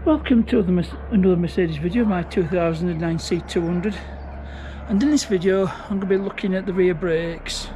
Welcome to another Mercedes video, my 2009 C200, and in this video I'm going to be looking at the rear brakes.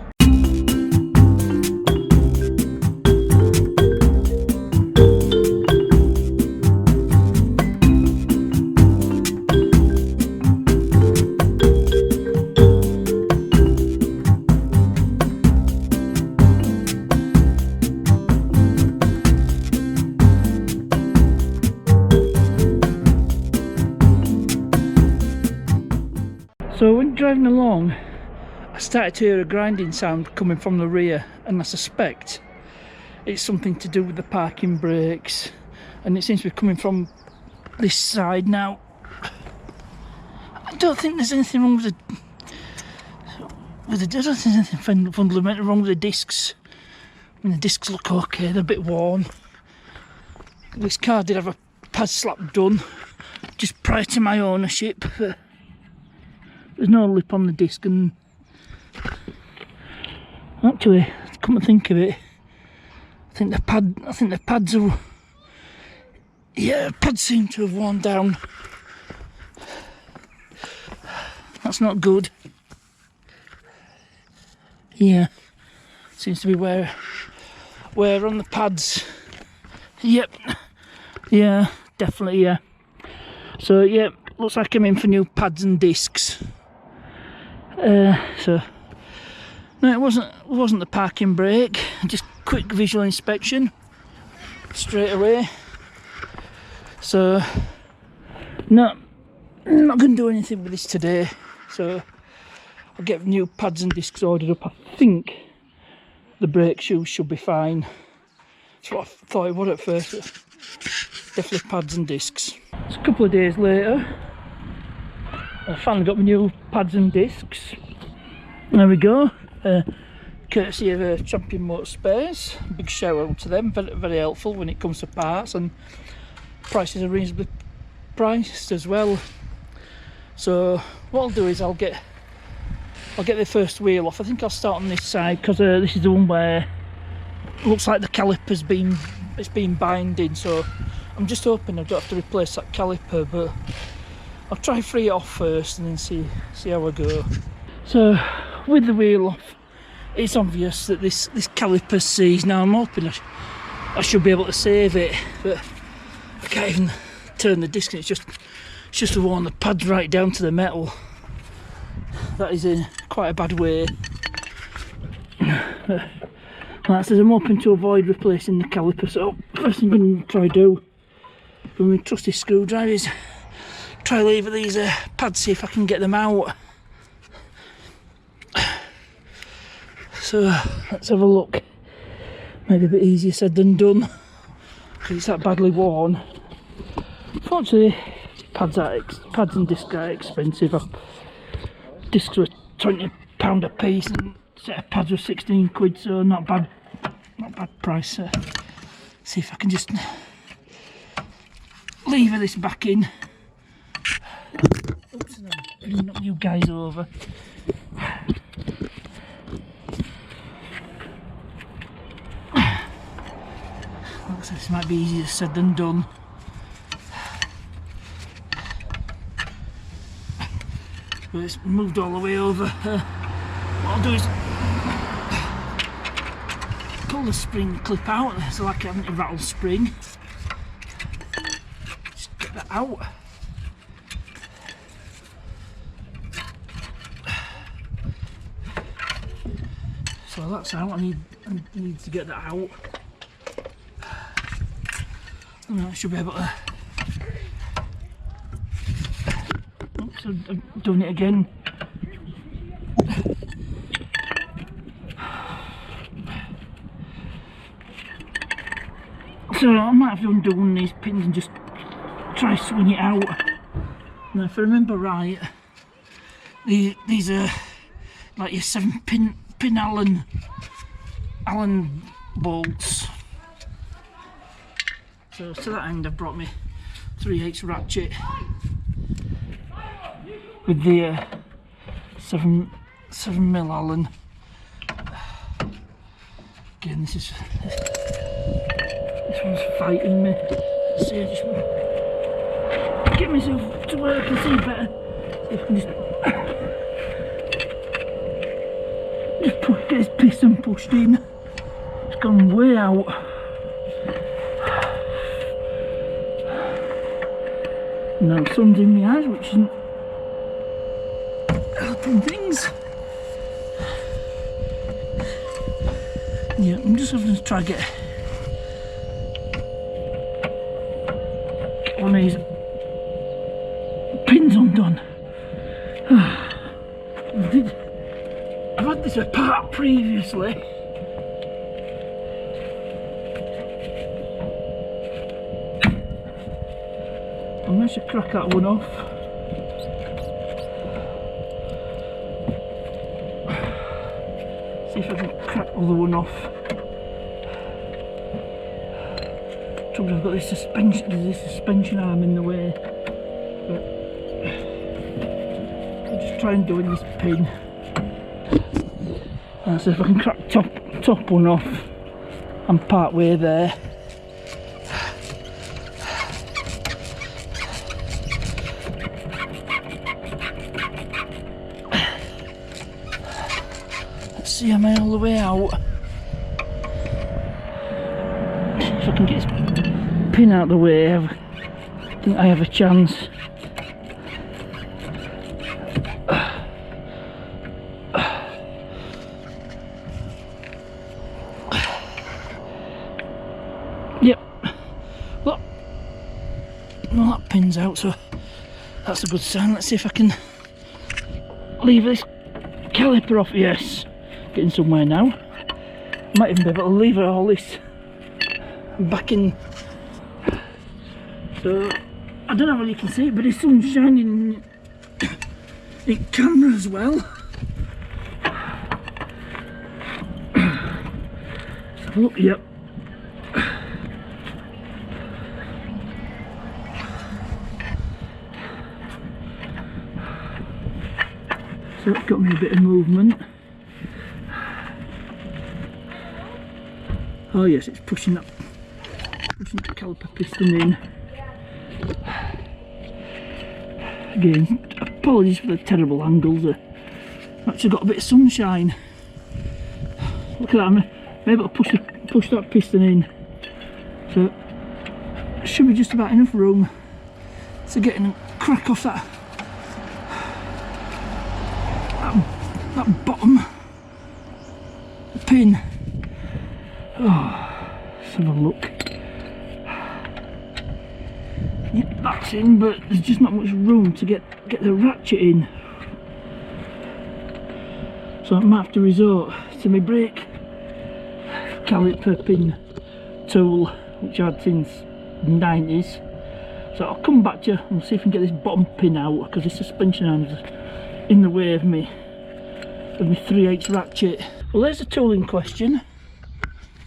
So when driving along, I started to hear a grinding sound coming from the rear, and I suspect it's something to do with the parking brakes, and it seems to be coming from this side now. I don't think there's anything wrong with I don't think there's anything fundamentally wrong with the discs. I mean, the discs look okay, they're a bit worn. This car did have a pad slap done just prior to my ownership. There's no lip on the disc, and actually, come to think of it, I think the pads are, pads seem to have worn down. That's not good. Yeah, seems to be wear on the pads. Yep, yeah, definitely, yeah. So yeah, looks like I'm in for new pads and discs. So no, it wasn't the parking brake. Just quick visual inspection straight away. So no, I'm not going to do anything with this today. So I'll get new pads and discs ordered up. I think the brake shoes should be fine. That's what I thought it would at first. Definitely pads and discs. It's a couple of days later. I finally got my new pads and discs. There we go. Courtesy of Champion Motor Spares. Big shout out to them. Very, very helpful when it comes to parts, and prices are reasonably priced as well. So what I'll do is I'll get the first wheel off. I think I'll start on this side because this is the one where it looks like the caliper's been binding. So I'm just hoping I don't have to replace that caliper, but I'll try free it off first and then see how I go. So with the wheel off, it's obvious that this caliper's seized. Now I'm hoping I should be able to save it, but I can't even turn the disc, and it's just worn the pads right down to the metal. That is in quite a bad way. Like I said, I'm hoping to avoid replacing the caliper, so first thing I'm going to try to do with my trusty screwdrivers, try lever these pads, see if I can get them out. So let's have a look. Maybe a bit easier said than done because it's that badly worn. Unfortunately, pads and discs are expensive. Discs were £20 a piece, and a set of pads were 16 quid, so not bad price. See if I can just lever this back in. Oops, and knock you guys over. Looks like this might be easier said than done. But it's moved all the way over. What I'll do is pull the spring clip out, so like having a rattle spring. Just get that out. So that's out. I need to get that out. And I should be able to. Oops, I've done it again. So I might have to undo one of these pins and just try to swing it out. Now, if I remember right, these are like your 7-pin Allen bolts. So to that end, I've brought me 3/8 ratchet with the 7mm Allen. Again, this one's fighting me. See, I just get myself to where I can see better. See if I can just get this piston pushed in. It's gone way out. Now the sun's in my eyes, which isn't helping things. Yeah, I'm just having to try to get one of these pins undone. I've had this apart previously. I managed to crack that one off. See if I can crack the other one off. Trouble, I've got this suspension arm in the way. But I'll just try and do it with this pin. And so if I can crack top one off, I'm part way there. Let's see, am I all the way out? If I can get this pin out of the way, I think I have a chance. Yep. Well, that pin's out, so that's a good sign. Let's see if I can leave this caliper off. Yes, getting somewhere now. Might even be able to leave all this back in. So I don't know whether you can see it, but the sun's shining in camera as well. Look, yep. So it's got me a bit of movement. Oh yes, it's pushing the caliper piston in. Again, apologies for the terrible angles. I've actually got a bit of sunshine. Look at that, I'm able to push that piston in. So there should be just about enough room to get in and crack off that bottom pin. Oh, let's have a look. Yep, that's in, but there's just not much room to get the ratchet in. So I might have to resort to my brake caliper pin tool, which I had since the 90s. So I'll come back to you and see if I can get this bottom pin out, because this suspension arm's in the way of me 3/8 ratchet. Well, there's the tool in question.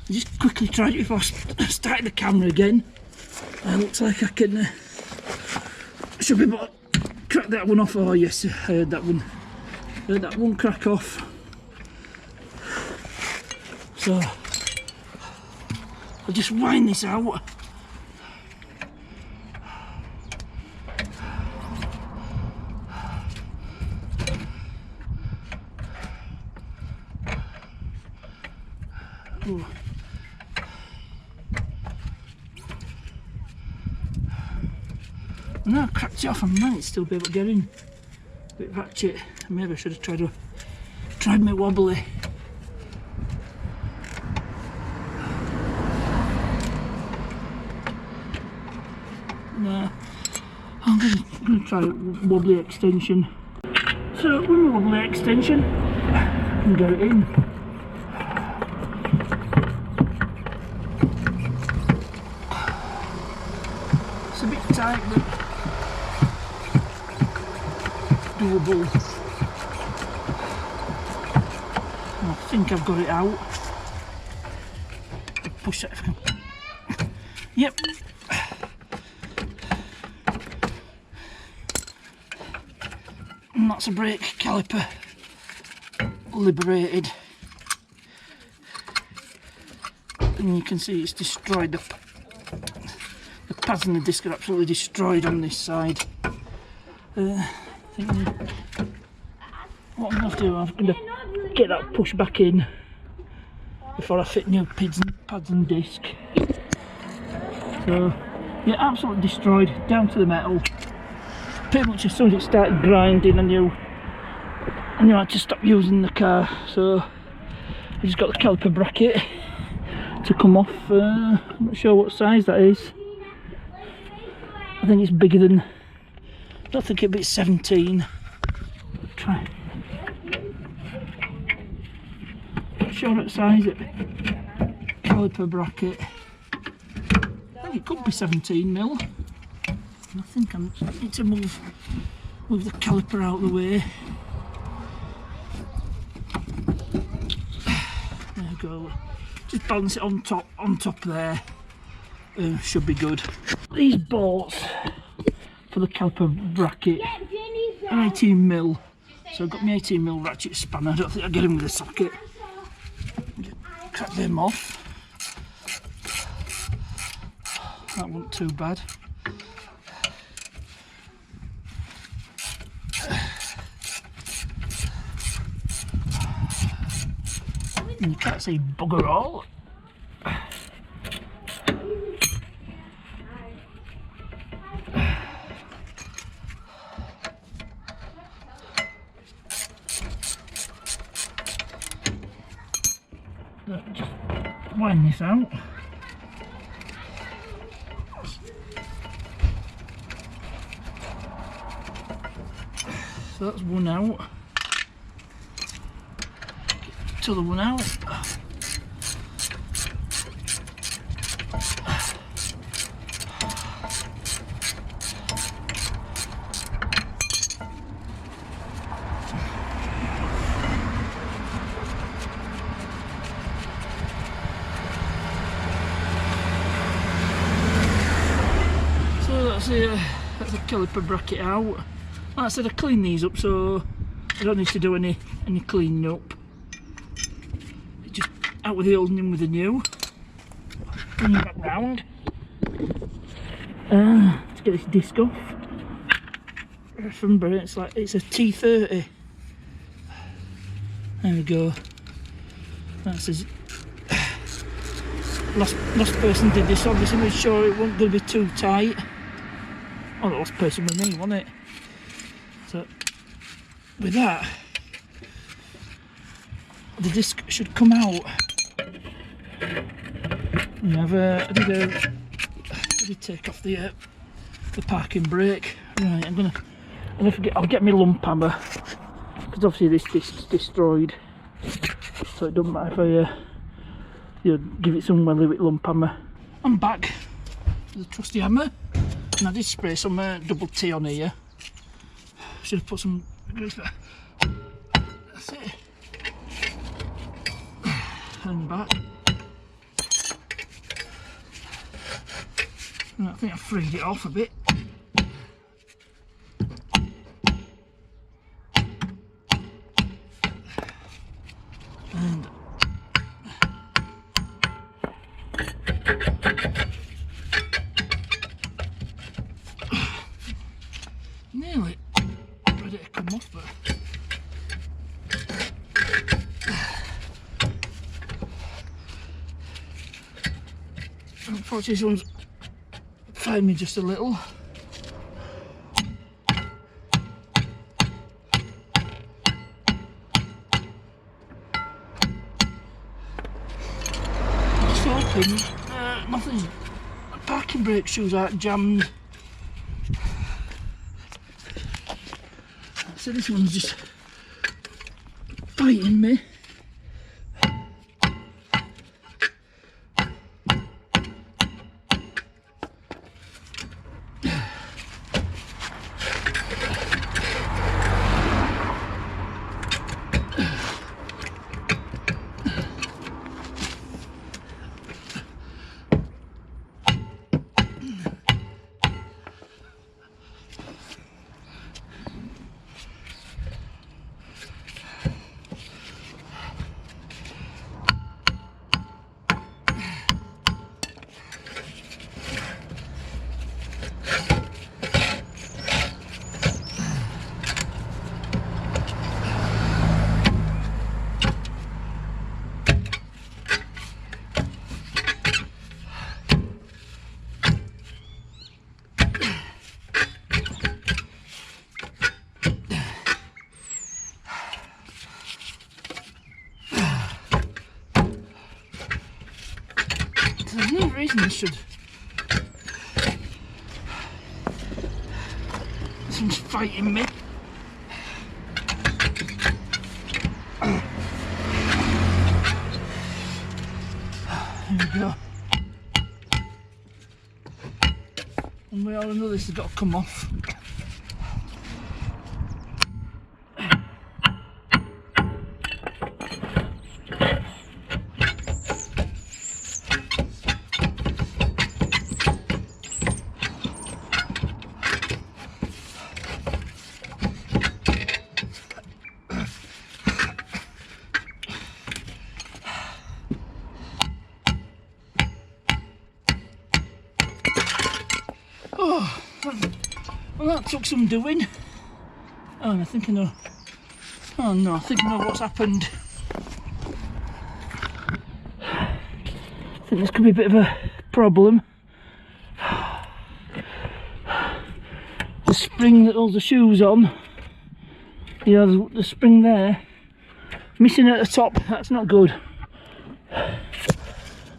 I just quickly tried it before I started the camera again. Looks like I can should be able to crack that one off. Oh yes, I heard that one. Heard that one crack off. So I'll just wind this out. Ooh. Now I cracked it off, I might still be able to get in. A bit ratchet. Maybe I should have tried my wobbly. Nah, I'm gonna try wobbly extension. So with my wobbly extension, I can get it in. It's a bit tight, but doable. I think I've got it out. Push that if I can. Yep. And that's a brake caliper liberated. And you can see it's destroyed the pads and the disc are absolutely destroyed on this side. I think what I'm going to do, I'm going to get that pushed back in before I fit new pads and disc. So yeah, absolutely destroyed down to the metal. Pretty much as soon as it started grinding, I knew I had to stop using the car. So I just got the caliper bracket to come off. I'm not sure what size that is. I think it's bigger than, I don't think it'll be 17. Try. Not sure what size it. Caliper bracket. I think it could be 17mm. I think I need to move the caliper out of the way. There we go. Just balance it on top there. Should be good. These bolts for the caliper bracket are 18mm. So I've got my 18mm ratchet spanner. I don't think I'll get them with a socket. Just crack them off. That wasn't too bad. And you can't see bugger all. Just wind this out. So that's one out. Get the other one out. That's a caliper bracket out. Like I said, I clean these up, so I don't need to do any cleaning up. Just out with the old and in with the new. Bring it back round. Let's get this disc off. Remember, it's a T30. There we go. That says last person did this. Obviously, made sure it wasn't going to be too tight. Oh, the last person with me, wasn't it? So, with that, the disc should come out. I did take off the parking brake. Right, I'll get my lump hammer, because obviously this disc's destroyed. So it doesn't matter if I give it some welly with lump hammer. I'm back with a trusty hammer. And I did spray some double T on here. Should have put some grease there. That's it. And back. And I think I freed it off a bit. And nearly ready to come off, but unfortunately this one's fired me just a little. Just hoping nothing's, parking brake shoes aren't jammed. So this one's just biting me. This should. Something's fighting me. There we go. One way or another, this has got to come off. Oh, well, that took some doing. Oh, and I think I know. Oh no, I think I know what's happened. I think this could be a bit of a problem. The spring that holds the shoes on, you know, the spring there, missing at the top, that's not good.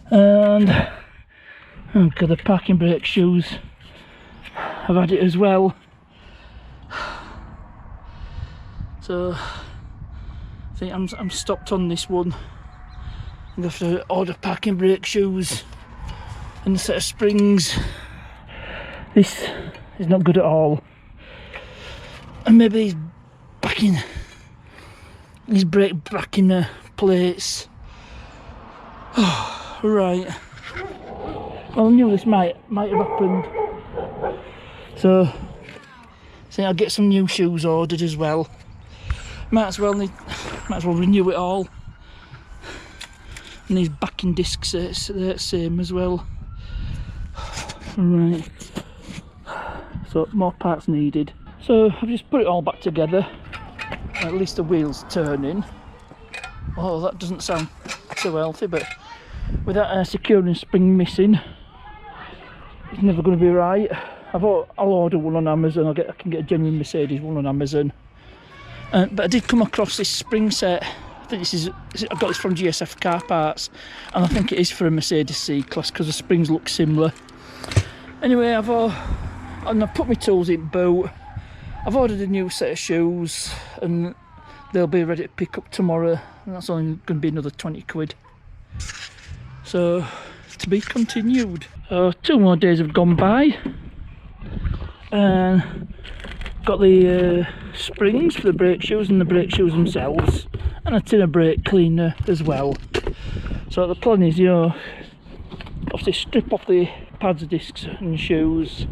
And, oh god, the parking brake shoes, I've had it as well. So I think I'm stopped on this one. I'm going to have to order parking brake shoes and a set of springs. This is not good at all. And maybe he's backing his brake back in the plates. Oh, right. Well, I knew this might have happened. So I'll get some new shoes ordered as well. Might as well renew it all. And these backing discs, they're the same as well. Right. So more parts needed. So I've just put it all back together. At least the wheel's turning. Oh, that doesn't sound so healthy, but with that securing spring missing, it's never going to be right. I'll order one on Amazon. I can get a genuine Mercedes one on Amazon. But I did come across this spring set. I think I got this from GSF Car Parts, and I think it is for a Mercedes C-Class because the springs look similar. Anyway, I've put my tools in boot. I've ordered a new set of shoes, and they'll be ready to pick up tomorrow. And that's only going to be another 20 quid. So, to be continued. 2 more days have gone by. And got the springs for the brake shoes and the brake shoes themselves, and a tin of brake cleaner as well. So the plan is, you know, obviously strip off the pads, discs and shoes,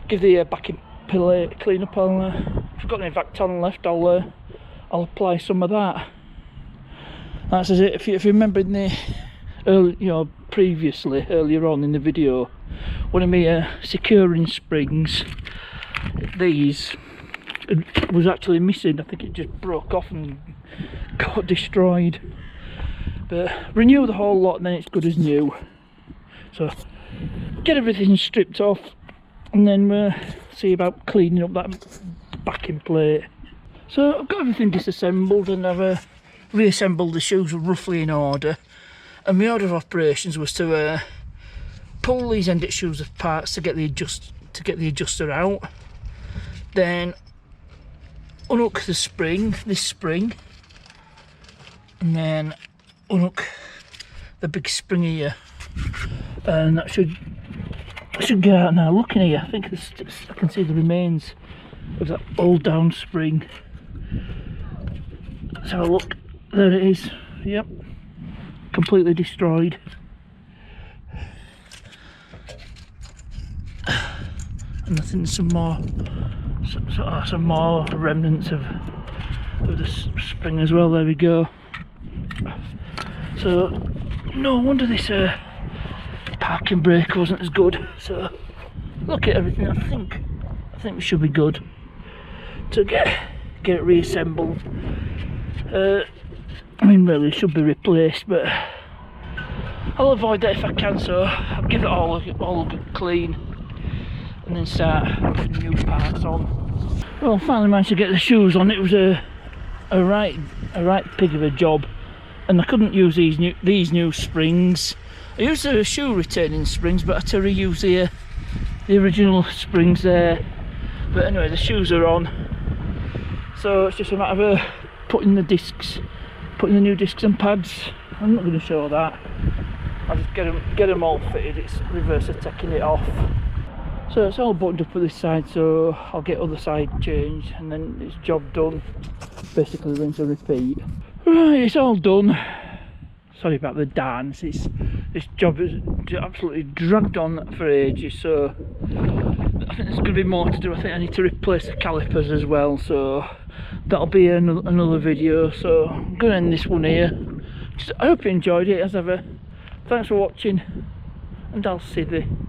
give the backing plate clean up on if I've got any Vacton left, I'll apply some of that. That's it. If you remember in the earlier on in the video, one of my securing springs, these was actually missing. I think it just broke off and got destroyed. But renew the whole lot and then it's good as new. So get everything stripped off and then see about cleaning up that backing plate. So I've got everything disassembled and I've reassembled the shoes roughly in order. And my order of operations was to pull these end shoes apart to get the adjuster out. Then unhook the spring, this spring, and then unhook the big spring here, and that should get out now. Looking here, I think I can see the remains of that old down spring. Let's have a look. There it is. Yep, completely destroyed. And I think there's some more remnants of the spring as well. There we go. So no wonder this parking brake wasn't as good. So look at everything. I think we should be good to get it reassembled. I mean, really, it should be replaced, but I'll avoid that if I can. So I'll give it all a good clean, and then start putting new parts on. Well, finally managed to get the shoes on. It was a right pig of a job. and I couldn't use these new springs. I used the shoe retaining springs, but I had to reuse the original springs there. But anyway, the shoes are on, so it's just a matter of putting the new discs and pads. I'm not going to show that. I'll just get them all fitted. It's reverse of taking it off. So it's all buttoned up with this side, so I'll get other side changed and then it's job done. Basically rinse and repeat. Right, it's all done. Sorry about the dance. This job is absolutely dragged on for ages, so I think there's going to be more to do. I think I need to replace the calipers as well, so that'll be another video. So I'm going to end this one here. I hope you enjoyed it as ever. Thanks for watching, and I'll see you